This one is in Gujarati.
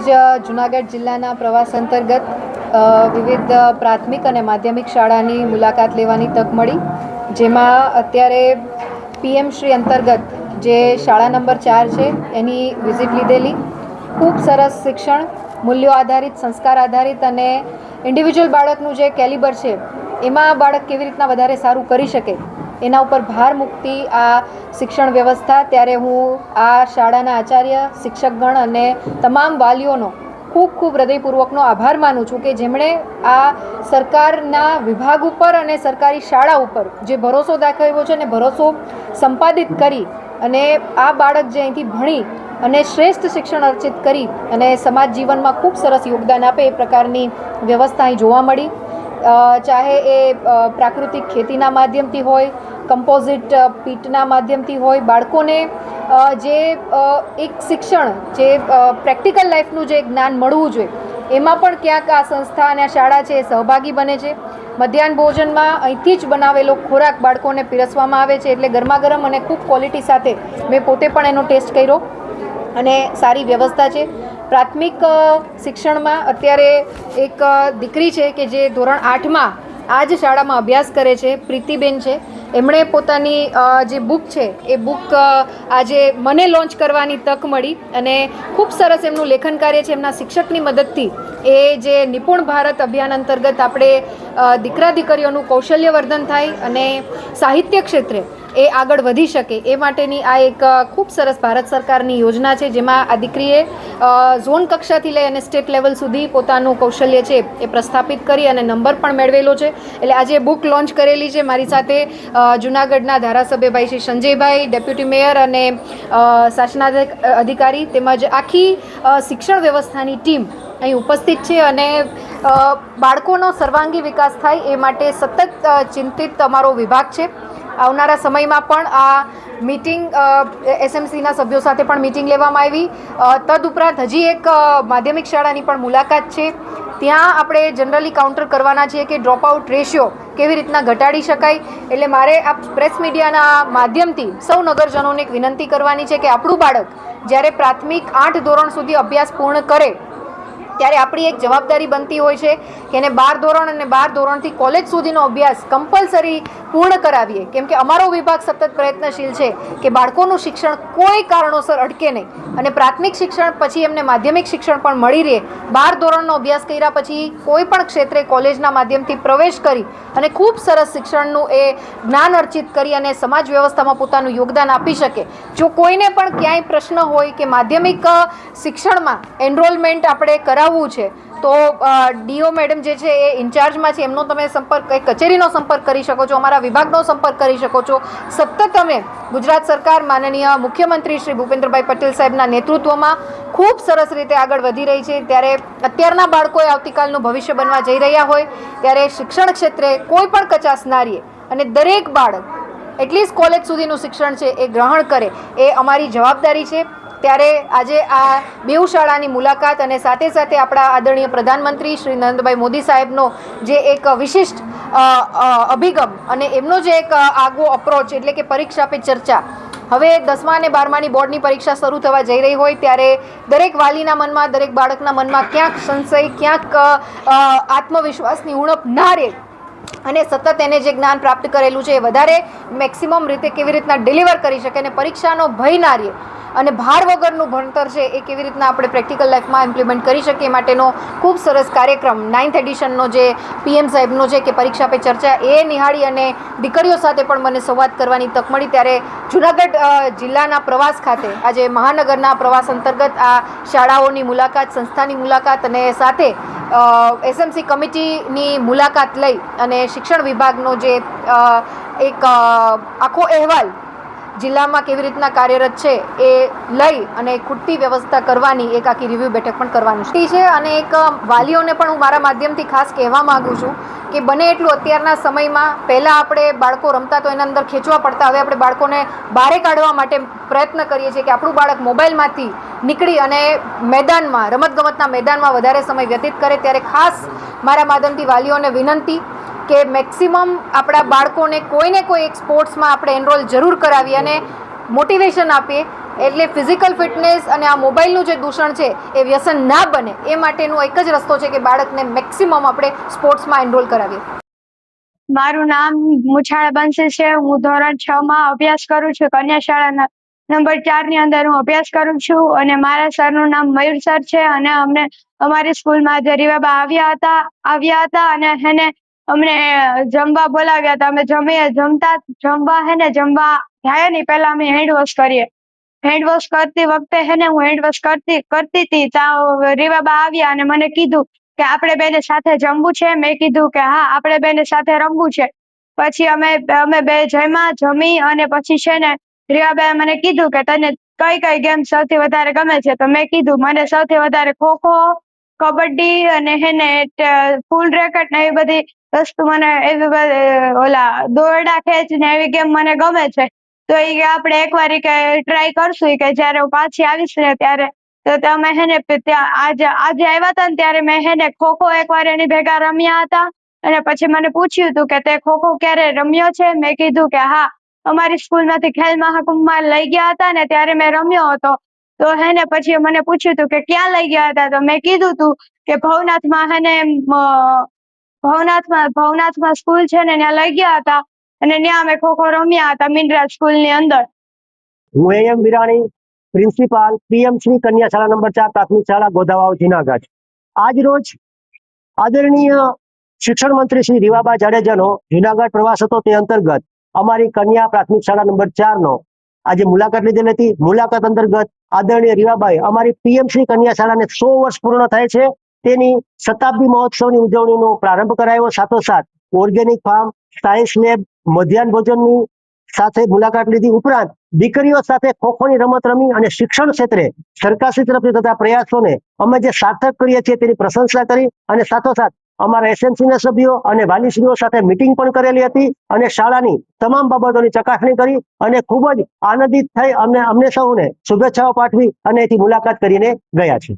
આજરોજ જૂનાગઢ જિલ્લાના પ્રવાસ અંતર્ગત વિવિધ પ્રાથમિક અને માધ્યમિક શાળાની મુલાકાત લેવાની તક મળી, જેમાં અત્યારે પીએમ શ્રી અંતર્ગત જે શાળા નંબર 4 છે એની વિઝિટ લીધેલી. ખૂબ સરસ શિક્ષણ, મૂલ્યો આધારિત, સંસ્કાર આધારિત અને ઇન્ડિવિજ્યુઅલ બાળકનું જે કેલિબર છે એમાં બાળક કેવી રીતના વધારે સારું કરી શકે એના ઉપર ભાર મૂકતી આ શિક્ષણ વ્યવસ્થા. ત્યારે હું આ શાળાના આચાર્ય, શિક્ષકગણ અને તમામ વાલીઓનો ખૂબ ખૂબ હૃદયપૂર્વકનો આભાર માનું છું કે જેમણે આ સરકારના વિભાગ ઉપર અને સરકારી શાળા ઉપર જે ભરોસો દાખવ્યો છે અને ભરોસો સંપાદિત કરી અને આ બાળક જે અહીંથી ભણી અને શ્રેષ્ઠ શિક્ષણ અર્જિત કરી અને સમાજ જીવનમાં ખૂબ સરસ યોગદાન આપે એ પ્રકારની વ્યવસ્થા અહીં જોવા મળી. ચાહે એ પ્રાકૃતિક ખેતીના માધ્યમથી હોય, કમ્પોઝિટ પીટના માધ્યમથી હોય, બાળકોને જે એક શિક્ષણ, જે પ્રેક્ટિકલ લાઈફનું જે જ્ઞાન મળવું જોઈએ એમાં પણ ક્યાંક આ સંસ્થા અને આ શાળા છે એ સહભાગી બને છે. મધ્યાહન ભોજનમાં અહીંથી જ બનાવેલો ખોરાક બાળકોને પીરસવામાં આવે છે, એટલે ગરમા ગરમ અને ખૂબ ક્વોલિટી સાથે મેં પોતે પણ એનો ટેસ્ટ કર્યો અને સારી વ્યવસ્થા છે. પ્રાથમિક શિક્ષણમાં અત્યારે એક દીકરી છે કે જે ધોરણ 8માં આ જ શાળામાં અભ્યાસ કરે છે, પ્રીતિબેન છે. એમણે પોતાની જે બુક છે એ બુક આજે મને લોન્ચ કરવાની તક મળી અને ખૂબ સરસ એમનું લેખન કાર્ય છે. એમના શિક્ષકની મદદથી એ જે નિપુણ ભારત અભિયાન અંતર્ગત આપણે દીકરા દીકરીઓનું કૌશલ્યવર્ધન થાય અને સાહિત્ય ક્ષેત્રે એ આગળ વધી શકે એ માટેની આ એક ખૂબ સરસ ભારત સરકારની યોજના છે, જેમાં આ દીકરીએ ઝોન કક્ષાથી લઈ અને સ્ટેટ લેવલ સુધી પોતાનું કૌશલ્ય છે એ પ્રસ્થાપિત કરી અને નંબર પણ મેળવેલો છે. એટલે આજે બુક લોન્ચ કરેલી છે. મારી સાથે જૂનાગઢના ધારાસભ્યભાઈ શ્રી સંજયભાઈ, ડેપ્યુટી મેયર અને શાસનાધીશ અધિકારી તેમજ આખી શિક્ષણ વ્યવસ્થાની ટીમ અહીં ઉપસ્થિત છે અને બાળકોનો સર્વાંગી વિકાસ થાય એ માટે સતત ચિંતિત અમારો વિભાગ છે. આવનારા સમયમાં પણ આ મીટિંગ એસએમસીના સભ્યો સાથે પણ મીટિંગ લેવામાં આવી. તદુપરાંત હજી એક માધ્યમિક શાળાની પણ મુલાકાત છે. ત્યાં આપણે જનરલી કાઉન્ટર કરવાના છીએ કે ડ્રોપ આઉટ રેશિયો કેવી રીતના ઘટાડી શકાય. એટલે મારે આ પ્રેસ મીડિયાના માધ્યમથી સૌ નગરજનોને એક વિનંતી કરવાની છે કે આપણું બાળક જ્યારે પ્રાથમિક 8 ધોરણ સુધી અભ્યાસ પૂર્ણ કરે ત્યારે આપણી એક જવાબદારી બનતી હોય છે કે એને 12 ધોરણ અને 12 ધોરણથી કોલેજ સુધીનો અભ્યાસ કમ્પલસરી પૂર્ણ કરાવીએ. કેમ કે અમારો વિભાગ સતત પ્રયત્નશીલ છે કે બાળકોનું શિક્ષણ કોઈ કારણોસર અટકે નહીં અને પ્રાથમિક શિક્ષણ પછી એમને માધ્યમિક શિક્ષણ પણ મળી રહે. 12 ધોરણનો અભ્યાસ કર્યા પછી કોઈ પણ ક્ષેત્રે કોલેજના માધ્યમથી પ્રવેશ કરી અને ખૂબ સરસ શિક્ષણનું એ જ્ઞાન અર્જિત કરી અને સમાજ વ્યવસ્થામાં પોતાનું યોગદાન આપી શકે. જો કોઈને પણ ક્યાંય પ્રશ્ન હોય કે માધ્યમિક શિક્ષણમાં એનરોલમેન્ટ આપણે કરાવવું છે તો ડીઓ મેડમ જે છે એ ઇન્ચાર્જમાં છે, એમનો તમે સંપર્ક, કચેરીનો સંપર્ક કરી શકો છો, અમારા વિભાગનો સંપર્ક કરી શકો છો. સતત અમે ગુજરાત સરકાર માનનીય મુખ્યમંત્રી શ્રી ભૂપેન્દ્રભાઈ પટેલ સાહેબના નેતૃત્વમાં ખૂબ સરસ રીતે આગળ વધી રહી છે. ત્યારે અત્યારના બાળકોએ આવતીકાલનું ભવિષ્ય બનવા જઈ રહ્યા હોય ત્યારે શિક્ષણ ક્ષેત્રે કોઈ પણ કચાશ ના રહે અને દરેક બાળક એટલીસ્ટ કોલેજ સુધીનું શિક્ષણ છે એ ગ્રહણ કરે એ અમારી જવાબદારી છે. ત્યારે આજે આ બેઉ શાળાની મુલાકાત અને સાથે સાથે આપણા આદરણીય પ્રધાનમંત્રી શ્રી નરેન્દ્રભાઈ મોદી સાહેબનો જે એક વિશિષ્ટ અભિગમ અને એમનો જે એક આગવો અપ્રોચ એટલે કે પરીક્ષા પે ચર્ચા. હવે 10મા અને 12માની બોર્ડની પરીક્ષા શરૂ થવા જઈ રહી હોય ત્યારે દરેક વાલીના મનમાં, દરેક બાળકના મનમાં ક્યાંક સંશય, ક્યાંક આત્મવિશ્વાસની ઉણપ ના રહે અને સતત એને જે જ્ઞાન પ્રાપ્ત કરેલું છે એ વધારે મેક્સિમમ રીતે કેવી રીતના ડિલિવર કરી શકે અને પરીક્ષાનો ભય ના રહે અને ભાર વગરનું ભણતર છે એ કેવી રીતના આપણે પ્રેક્ટિકલ લાઈફમાં ઇમ્પ્લિમેન્ટ કરી શકીએ માટેનો ખૂબ સરસ કાર્યક્રમ 9th એડિશનનો જે પીએમ સાહેબનો છે કે પરીક્ષા પે ચર્ચા એ નિહાળી અને દીકરીઓ સાથે પણ મને સંવાદ કરવાની તક મળી. ત્યારે જૂનાગઢ જિલ્લાના પ્રવાસ ખાતે આજે મહાનગરના પ્રવાસ અંતર્ગત આ શાળાઓની મુલાકાત, સંસ્થાની મુલાકાત અને સાથે એસએમસી કમિટીની મુલાકાત લઈ અને શિક્ષણ વિભાગનો જે એક આખો અહેવાલ જિલ્લામાં કેવી રીતના કાર્યરત છે એ લઈ અને ખૂટતી વ્યવસ્થા કરવાની એક આખી રિવ્યૂ બેઠક પણ કરવાની છે. અને એક વાલીઓને પણ હું મારા માધ્યમથી ખાસ કહેવા માગું છું કે બને એટલું અત્યારના સમયમાં, પહેલાં આપણે બાળકો રમતા તો એના અંદર ખેંચવા પડતા, હવે આપણે બાળકોને બહાર કાઢવા માટે પ્રયત્ન કરીએ છીએ કે આપણું બાળક મોબાઈલમાંથી નીકળી અને મેદાનમાં, રમતગમતના મેદાનમાં વધારે સમય વ્યતીત કરે. ત્યારે ખાસ મારા માધ્યમથી વાલીઓને વિનંતી કે મેક્સિમમ આપણા બાળકોને કોઈને કોઈ એક સ્પોર્ટ્સમાં આપણે એનરોલ જરૂર કરાવીએ અને મોટિવેશન આપીએ એટલે ફિઝિકલ ફિટનેસ અને આ મોબાઈલનું જે દૂષણ છે એ વ્યસન ના બને એ માટેનો એક જ રસ્તો છે કે બાળકને મેક્સિમમ આપણે સ્પોર્ટ્સમાં એનરોલ કરાવીએ. મારું નામ મુછાળા બંસી છે. હું ધોરણ 6 માં અભ્યાસ કરું છું. કન્યા શાળા નંબર 4 ની અંદર હું અભ્યાસ કરું છું અને મારા સરનું નામ મયુર સર છે અને અમને અમારી સ્કૂલમાં આજે રીવાબા આવ્યા હતા અને હેને અમને જમવા બોલાવ્યા હતા. અમે જમવા જાય ને પહેલા અમે હેન્ડ વોશ કરીએ. હેન્ડ વોશ કરતી વખતે હું હેન્ડ વોશ કરતી હતી ત્યાં રીવાબા આવ્યા અને મને કીધું કે આપણે બેને સાથે જમવું છે. મેં કીધું કે હા, આપણે બેને સાથે રમવું છે. પછી અમે બે જમી અને પછી છે ને રીવાબાએ મને કીધું કે તને કઈ ગેમ સૌથી વધારે ગમે છે. તો મેં કીધું મને સૌથી વધારે ખોખો, કબડ્ડી અને ફૂલ રેકેટ ને એવી બધી વસ્તુ ઓલા દોરડા ખેંચ ને એવી ગેમ મને ગમે છે. તો એ આપણે એકવાર ટ્રાય કરશું કે જ્યારે હું પાછી આવીશ ને ત્યારે. તો તમે ત્યાં આજે આવ્યા હતા ને ત્યારે મેં ખોખો એકવાર એની ભેગા રમ્યા હતા અને પછી મને પૂછ્યું હતું કે તે ખોખો ક્યારે રમ્યો છે. મેં કીધું કે હા, અમારી સ્કૂલમાંથી ખેલ મહાકુંભમાં લઈ ગયા હતા ને ત્યારે મેં રમ્યો હતો. તો પછી મને પૂછ્યું હતું કે ક્યાં લઈ ગયા હતા. તો મેં કીધું હતું કે ભવનાથમાં સ્કૂલ છે ને ત્યાં લઈ ગયા હતા અને ત્યાં અમે ખોખો રમ્યા હતા મિનરાજ સ્કૂલની અંદર. હું એમ વિરાણી, પ્રિન્સિપાલ પીએમ શ્રી કન્યા શાળા નંબર 4 પ્રાથમિક શાળા ગોધાવાવ જુનાગઢ. આજ રોજ આદરણીય શિક્ષણ મંત્રી શ્રી રીવાબા જાડેજાનો જુનાગઢ પ્રવાસ હતો. તે અંતર્ગત અમારી કન્યા પ્રાથમિક શાળા નંબર 4 નો આજે મુલાકાત લીધેલી હતી. મુલાકાત અંતર્ગત આદરણીય રીવાબાએ અમારી પીએમ શ્રી કન્યા શાળાને 100 વર્ષ પૂર્ણ થાય છે તેની શતાબ્દી મહોત્સવની ઉજવણીનો પ્રારંભ કરાયો. સાથોસાથ ઓર્ગેનિક ફાર્મ, સાયન્સ લેબ, મધ્યાહન ભોજનની સાથે મુલાકાત લીધી. ઉપરાંત દીકરીઓ સાથે ખોખોની રમત રમી અને શિક્ષણ ક્ષેત્રે સરકારશ્રી તરફથી થતા પ્રયાસોને અમે જે સાર્થક કરીએ છીએ તેની પ્રશંસા કરી અને સાથોસાથ અમારા એસએમસીના સભ્યો અને વાલીશ્રીઓ સાથે મીટિંગ પણ કરેલી હતી અને શાળાની તમામ બાબતોની ચકાસણી કરી અને ખૂબ જ આનંદિત થઈ અમને સૌને શુભેચ્છાઓ પાઠવી અને એથી મુલાકાત કરીને ગયા છે.